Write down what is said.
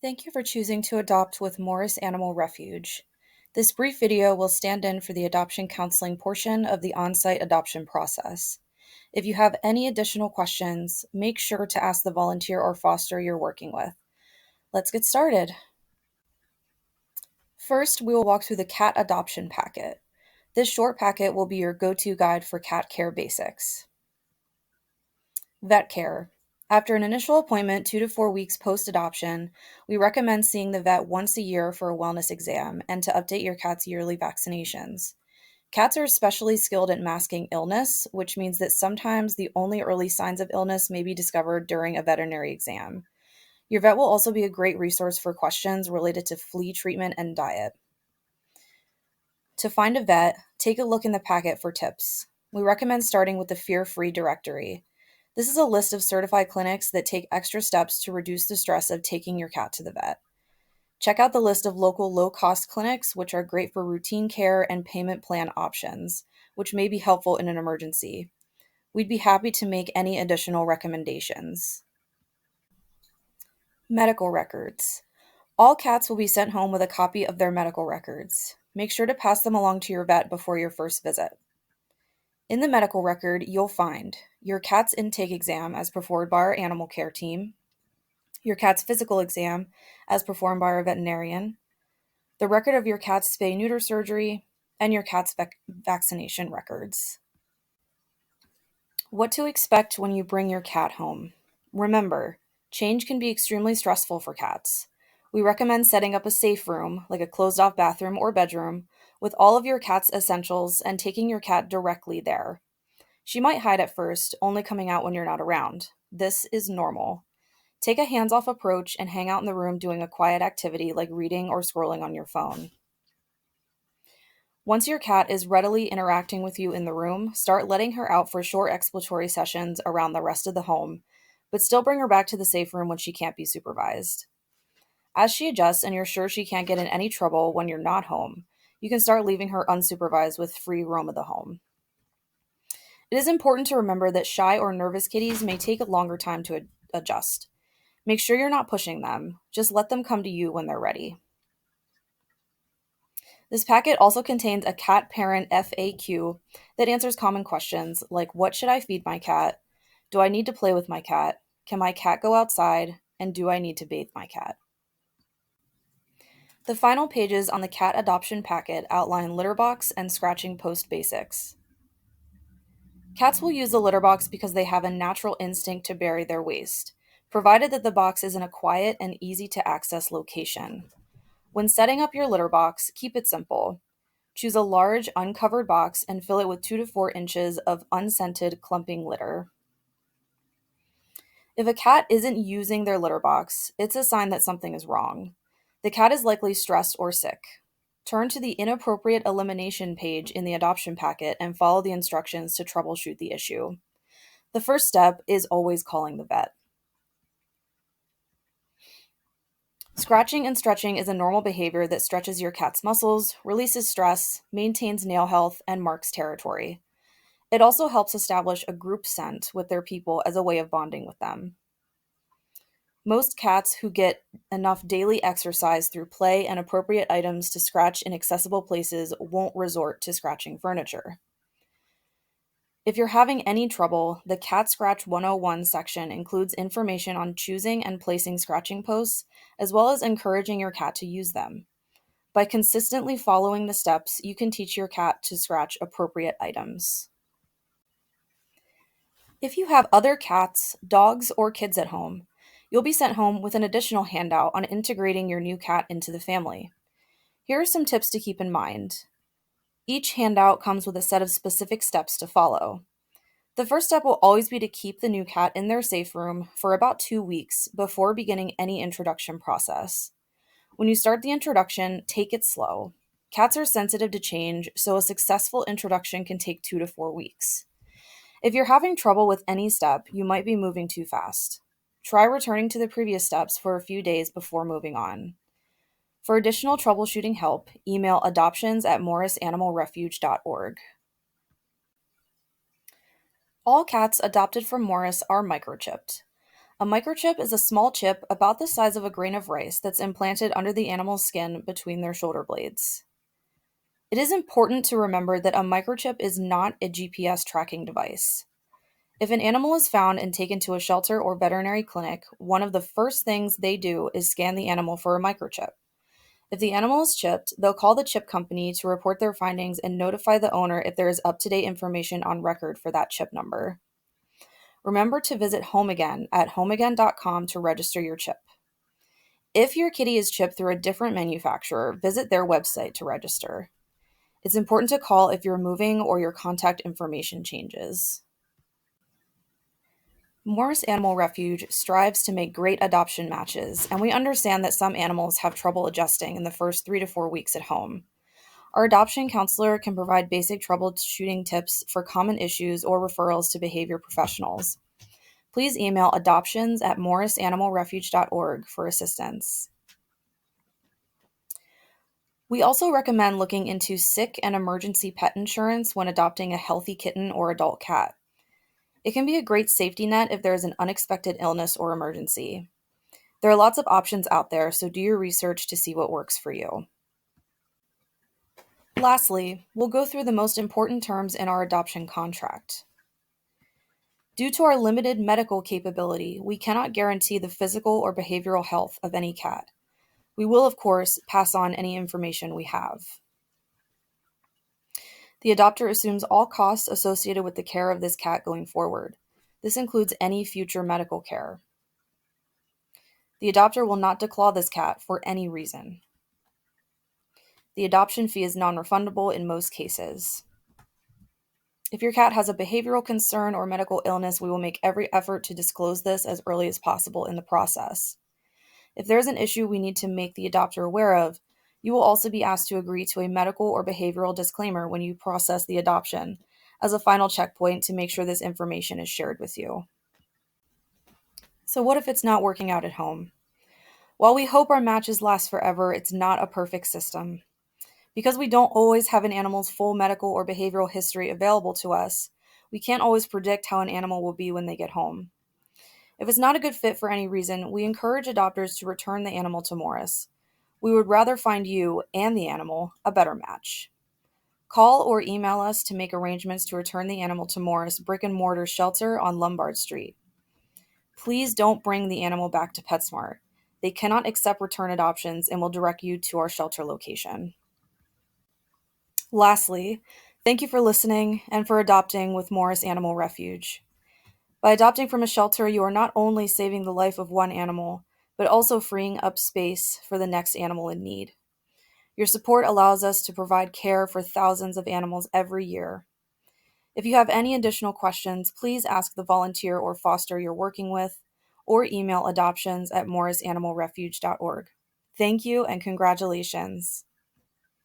Thank you for choosing to adopt with Morris Animal Refuge. This brief video will stand in for the adoption counseling portion of the on-site adoption process. If you have any additional questions, make sure to ask the volunteer or foster you're working with. Let's get started. First, we will walk through the cat adoption packet. This short packet will be your go-to guide for cat care basics. Vet care. After an initial appointment 2 to 4 weeks post-adoption, we recommend seeing the vet once a year for a wellness exam and to update your cat's yearly vaccinations. Cats are especially skilled at masking illness, which means that sometimes the only early signs of illness may be discovered during a veterinary exam. Your vet will also be a great resource for questions related to flea treatment and diet. To find a vet, take a look in the packet for tips. We recommend starting with the Fear-Free directory. This is a list of certified clinics that take extra steps to reduce the stress of taking your cat to the vet. Check out the list of local low-cost clinics, which are great for routine care and payment plan options, which may be helpful in an emergency. We'd be happy to make any additional recommendations. Medical records. All cats will be sent home with a copy of their medical records. Make sure to pass them along to your vet before your first visit. In the medical record, you'll find your cat's intake exam as performed by our animal care team, your cat's physical exam as performed by our veterinarian, the record of your cat's spay-neuter surgery, and your cat's vaccination records. What to expect when you bring your cat home. Remember, change can be extremely stressful for cats. We recommend setting up a safe room, like a closed-off bathroom or bedroom, with all of your cat's essentials and taking your cat directly there. She might hide at first, only coming out when you're not around. This is normal. Take a hands-off approach and hang out in the room doing a quiet activity like reading or scrolling on your phone. Once your cat is readily interacting with you in the room, start letting her out for short exploratory sessions around the rest of the home, but still bring her back to the safe room when she can't be supervised. As she adjusts and you're sure she can't get in any trouble when you're not home, you can start leaving her unsupervised with free roam of the home. It is important to remember that shy or nervous kitties may take a longer time to adjust. Make sure you're not pushing them. Just let them come to you when they're ready. This packet also contains a cat parent FAQ that answers common questions like, what should I feed my cat? Do I need to play with my cat? Can my cat go outside? And do I need to bathe my cat? The final pages on the cat adoption packet outline litter box and scratching post basics. Cats will use the litter box because they have a natural instinct to bury their waste, provided that the box is in a quiet and easy to access location. When setting up your litter box, keep it simple. Choose a large, uncovered box and fill it with 2 to 4 inches of unscented, clumping litter. If a cat isn't using their litter box, it's a sign that something is wrong. The cat is likely stressed or sick. Turn to the inappropriate elimination page in the adoption packet and follow the instructions to troubleshoot the issue. The first step is always calling the vet. Scratching and stretching is a normal behavior that stretches your cat's muscles, releases stress, maintains nail health, and marks territory. It also helps establish a group scent with their people as a way of bonding with them. Most cats who get enough daily exercise through play and appropriate items to scratch in accessible places won't resort to scratching furniture. If you're having any trouble, the Cat Scratch 101 section includes information on choosing and placing scratching posts, as well as encouraging your cat to use them. By consistently following the steps, you can teach your cat to scratch appropriate items. If you have other cats, dogs, or kids at home, you'll be sent home with an additional handout on integrating your new cat into the family. Here are some tips to keep in mind. Each handout comes with a set of specific steps to follow. The first step will always be to keep the new cat in their safe room for about 2 weeks before beginning any introduction process. When you start the introduction, take it slow. Cats are sensitive to change, so a successful introduction can take 2 to 4 weeks. If you're having trouble with any step, you might be moving too fast. Try returning to the previous steps for a few days before moving on. For additional troubleshooting help, email adoptions@morrisanimalrefuge.org. All cats adopted from Morris are microchipped. A microchip is a small chip about the size of a grain of rice that's implanted under the animal's skin between their shoulder blades. It is important to remember that a microchip is not a GPS tracking device. If an animal is found and taken to a shelter or veterinary clinic, one of the first things they do is scan the animal for a microchip. If the animal is chipped, they'll call the chip company to report their findings and notify the owner if there is up-to-date information on record for that chip number. Remember to visit Home Again at homeagain.com to register your chip. If your kitty is chipped through a different manufacturer, visit their website to register. It's important to call if you're moving or your contact information changes. Morris Animal Refuge strives to make great adoption matches, and we understand that some animals have trouble adjusting in the first 3 to 4 weeks at home. Our adoption counselor can provide basic troubleshooting tips for common issues or referrals to behavior professionals. Please email adoptions@morrisanimalrefuge.org for assistance. We also recommend looking into sick and emergency pet insurance when adopting a healthy kitten or adult cat. It can be a great safety net if there is an unexpected illness or emergency. There are lots of options out there, so do your research to see what works for you. Lastly, we'll go through the most important terms in our adoption contract. Due to our limited medical capability, we cannot guarantee the physical or behavioral health of any cat. We will, of course, pass on any information we have. The adopter assumes all costs associated with the care of this cat going forward. This includes any future medical care. The adopter will not declaw this cat for any reason. The adoption fee is non-refundable in most cases. If your cat has a behavioral concern or medical illness, we will make every effort to disclose this as early as possible in the process. If there is an issue we need to make the adopter aware of, you will also be asked to agree to a medical or behavioral disclaimer when you process the adoption, as a final checkpoint to make sure this information is shared with you. So what if it's not working out at home? While we hope our matches last forever, it's not a perfect system. Because we don't always have an animal's full medical or behavioral history available to us, we can't always predict how an animal will be when they get home. If it's not a good fit for any reason, we encourage adopters to return the animal to Morris. We would rather find you and the animal a better match. Call or email us to make arrangements to return the animal to Morris Brick and Mortar Shelter on Lombard Street. Please don't bring the animal back to PetSmart. They cannot accept return adoptions and will direct you to our shelter location. Lastly, thank you for listening and for adopting with Morris Animal Refuge. By adopting from a shelter, you are not only saving the life of one animal, but also freeing up space for the next animal in need. Your support allows us to provide care for thousands of animals every year. If you have any additional questions, please ask the volunteer or foster you're working with, or email adoptions@morrisanimalrefuge.org. Thank you and congratulations.